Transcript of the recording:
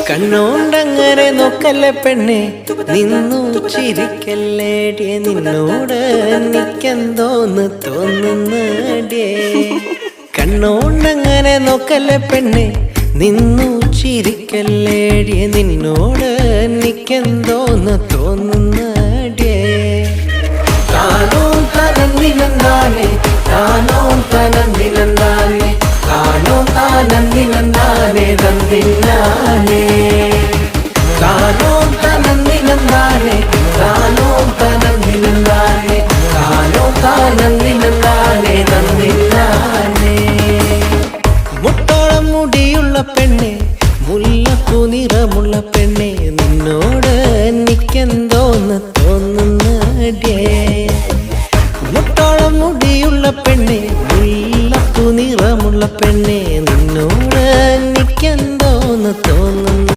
കണ്ണോണ്ടങ്ങനെ നോക്കല്ലേ പെണ്ണെ, നിന്നു ചിരിക്കല്ലേടിയ, നിന്നോട് എനിക്കെന്തോന്ന് തോന്നുന്നടിയേ. കണ്ണോണ്ടങ്ങനെ നോക്കല്ലേ പെണ്ണെ, നിന്നു ചിരിക്കല്ലേടിയ, നിന്നോട് എനിക്കെന്തോന്ന് തോന്നുന്നടിയേ. താനോ തനന്തിനന്താനെ, താനോ തനന്തിനന്താനെ, താനോ താനന്തിനന്താനെ തന്തിനാനെ. താനോ തനന്തിനന്താനെ, താനോ തനന്തിനന്താനെ, താനോ താനന്തിനന്താനെ തന്തിനാനെ. മുട്ടോളം മുടിയുള്ള പെണ്ണെ, മുല്ലപ്പൂ നിറമുള്ള പെണ്ണെ, നിന്നോട് എനിക്കെന്തോന്ന് തോന്നുന്നടിയേ. മുട്ടോളം മുടിയുള്ള പെണ്ണെ, മുല്ലപ്പൂ നിറമുള്ള പെണ്ണെ, നിന്നോട് എനിക്കെന്തോന്ന് തോന്നുന്നു.